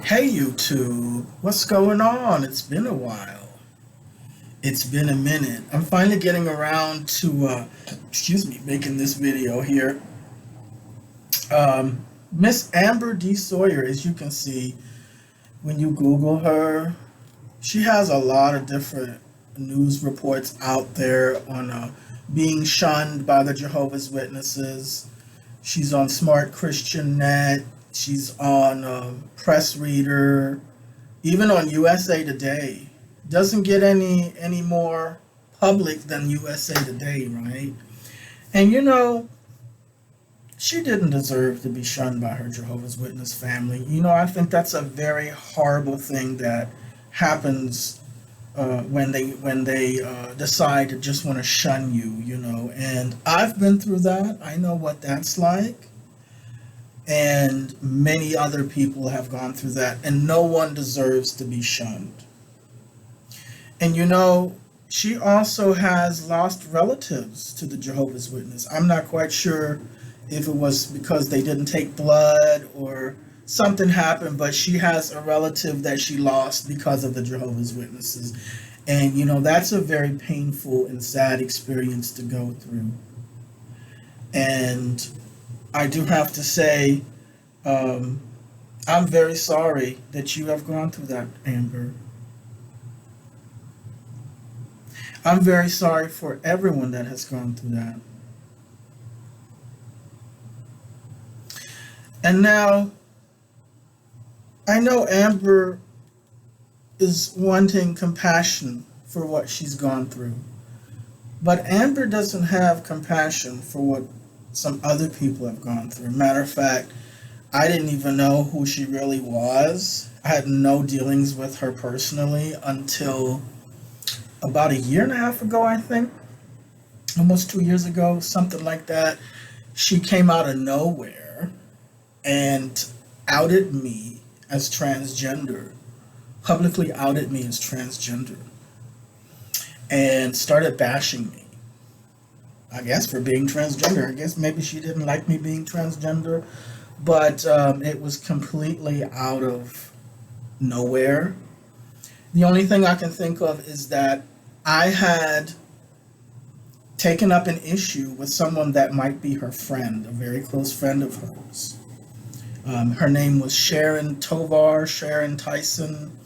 Hey YouTube, what's going on? It's been a while. It's been a minute. I'm finally getting around to, making this video here. Miss Amber D. Sawyer, as you can see when you Google her, she has a lot of different news reports out there on being shunned by the Jehovah's Witnesses. She's on Smart Christian Net. She's on Press Reader, even on USA Today. Doesn't get any more public than USA Today, right? And she didn't deserve to be shunned by her Jehovah's Witness family. I think that's a very horrible thing that happens when they decide to just want to shun you. And I've been through that. I know what that's like. And many other people have gone through that, and no one deserves to be shunned. And she also has lost relatives to the Jehovah's Witness. I'm not quite sure if it was because they didn't take blood or something happened, but she has a relative that she lost because of the Jehovah's Witnesses. And that's a very painful and sad experience to go through. And I do have to say, I'm very sorry that you have gone through that, Amber. I'm very sorry for everyone that has gone through that. And now, I know Amber is wanting compassion for what she's gone through. But Amber doesn't have compassion for what some other people have gone through. Matter of fact, I didn't even know who she really was. I had no dealings with her personally until about a year and a half ago, I think. Almost 2 years ago, something like that. She came out of nowhere and outed me as transgender. Publicly outed me as transgender. And started bashing me. I guess for being transgender. I guess maybe she didn't like me being transgender. But it was completely out of nowhere. The only thing I can think of is that I had taken up an issue with someone that might be her friend, a very close friend of hers. Her name was Sharon Tyson.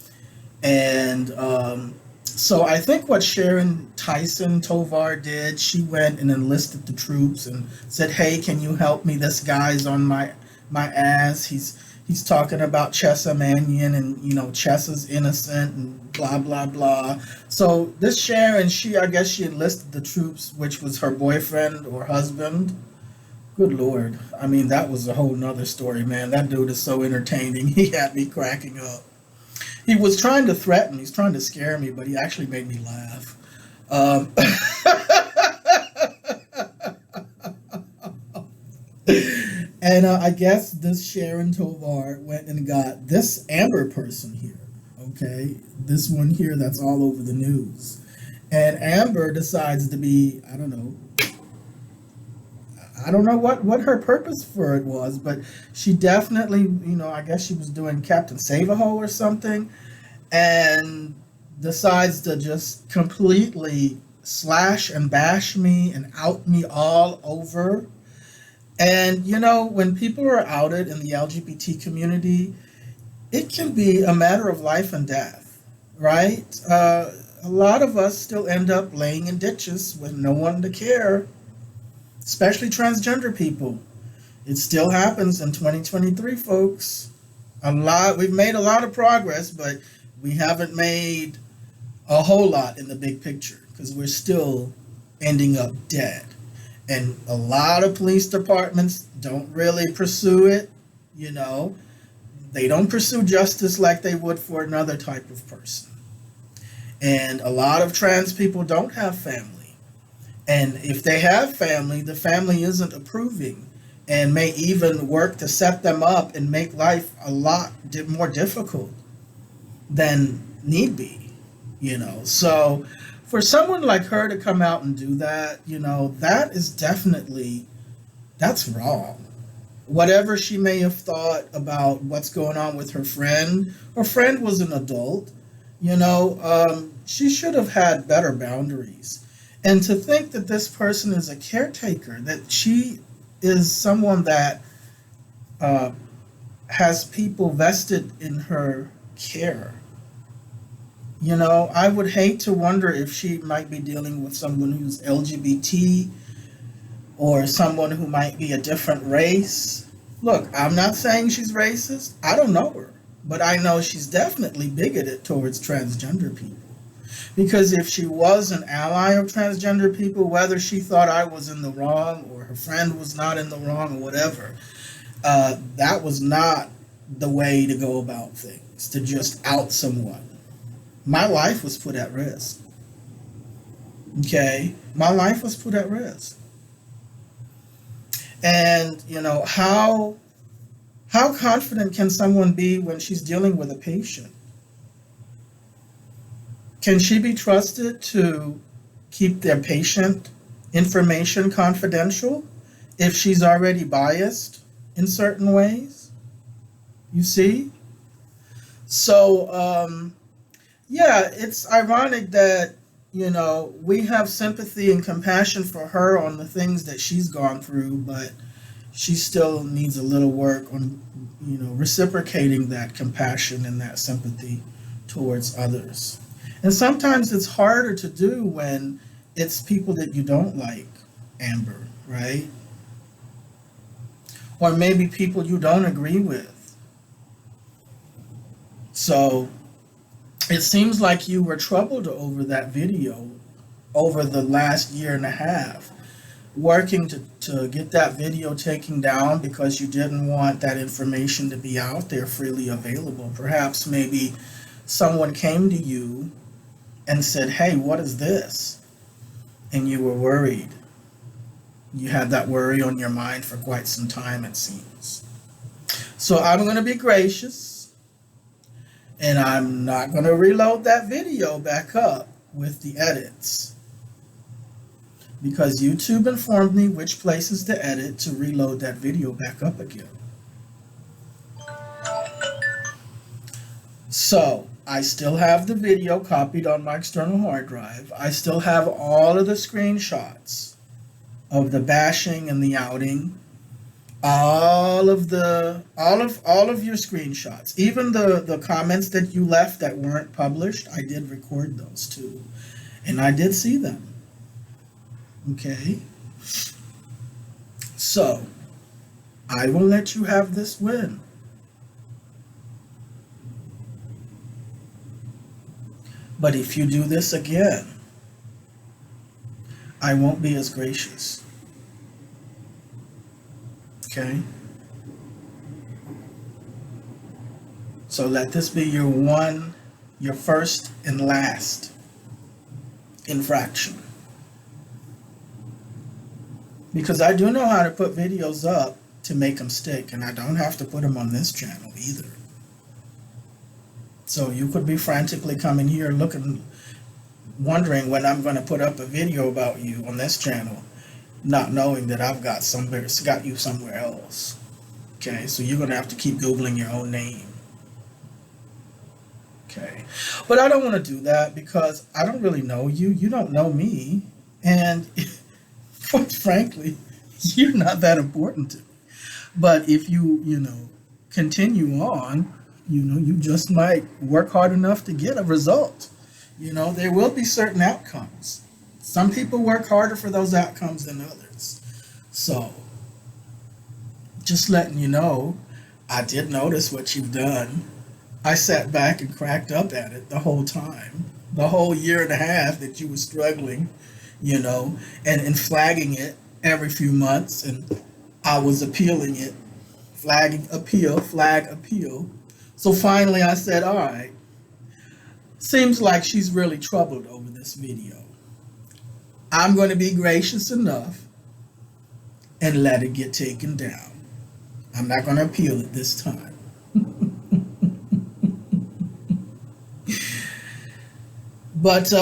And so I think what Sharon Tyson Tovar did, she went and enlisted the troops and said, "Hey, can you help me? This guy's on my ass. He's talking about Chessa Mannion, and Chessa's innocent and blah blah blah." So this Sharon, I guess she enlisted the troops, which was her boyfriend or husband. Good Lord. I mean, that was a whole nother story, man. That dude is so entertaining. He had me cracking up. He was trying to threaten, he's trying to scare me, but he actually made me laugh. Um, and I guess this Sharon Tovar went and got this Amber person here, okay? This one here that's all over the news. And Amber decides to be, I don't know what her purpose for it was, but she definitely, I guess she was doing Captain Save-A-Ho or something, and decides to just completely slash and bash me and out me all over. And, when people are outed in the LGBT community, it can be a matter of life and death, right? A lot of us still end up laying in ditches with no one to care, especially transgender people. It still happens in 2023, folks. We've made a lot of progress, but we haven't made a whole lot in the big picture because we're still ending up dead. And a lot of police departments don't really pursue it. They don't pursue justice like they would for another type of person. And a lot of trans people don't have family. And if they have family, the family isn't approving and may even work to set them up and make life a lot more difficult than need be. So for someone like her to come out and do that, that's wrong. Whatever she may have thought about what's going on with her friend was an adult. She should have had better boundaries. And to think that this person is a caretaker, that she is someone that uh, has people vested in her care. I would hate to wonder if she might be dealing with someone who's LGBT or someone who might be a different race. Look, I'm not saying she's racist. I don't know her. But I know she's definitely bigoted towards transgender people. Because if she was an ally of transgender people, whether she thought I was in the wrong or her friend was not in the wrong or whatever, that was not the way to go about things, to just out someone. My life was put at risk. Okay? My life was put at risk. And, how confident can someone be when she's dealing with a patient? Can she be trusted to keep their patient information confidential if she's already biased in certain ways? You see? So, yeah, it's ironic that, we have sympathy and compassion for her on the things that she's gone through, but she still needs a little work on, reciprocating that compassion and that sympathy towards others. And sometimes it's harder to do when it's people that you don't like, Amber, right? Or maybe people you don't agree with. So it seems like you were troubled over that video over the last year and a half, working to get that video taken down because you didn't want that information to be out there freely available. Perhaps maybe someone came to you and said, hey, what is this? And you were worried. You had that worry on your mind for quite some time, it seems. So I'm going to be gracious, and I'm not going to reload that video back up with the edits, because YouTube informed me which places to edit to reload that video back up again. So I still have the video copied on my external hard drive. I still have all of the screenshots of the bashing and the outing, all of your screenshots, even the comments that you left that weren't published. I did record those too, and I did see them. Okay, so I will let you have this win. But if you do this again, I won't be as gracious. Okay? So let this be your first and last infraction. Because I do know how to put videos up to make them stick, and I don't have to put them on this channel either. So you could be frantically coming here wondering when I'm going to put up a video about you on this channel, not knowing that I've got you somewhere else. Okay, so you're going to have to keep Googling your own name. Okay, but I don't want to do that because I don't really know you. You don't know me. And quite frankly, you're not that important to me. But if you continue on, you just might work hard enough to get a result. There will be certain outcomes. Some people work harder for those outcomes than others. So, just letting you know, I did notice what you've done. I sat back and cracked up at it the whole time. The whole year and a half that you were struggling, and flagging it every few months, and I was appealing it. Flag, appeal. So finally I said, all right, seems like she's really troubled over this video. I'm going to be gracious enough and let it get taken down. I'm not going to appeal it this time. But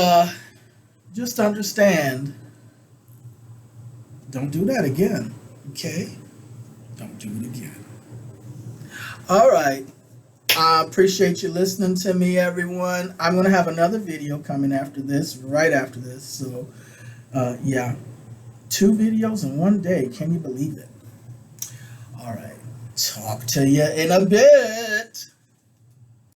just understand, don't do that again, okay? Don't do it again. All right. I appreciate you listening to me, everyone. I'm going to have another video coming after this, right after this. So, yeah. 2 videos in one day. Can you believe it? All right. Talk to you in a bit.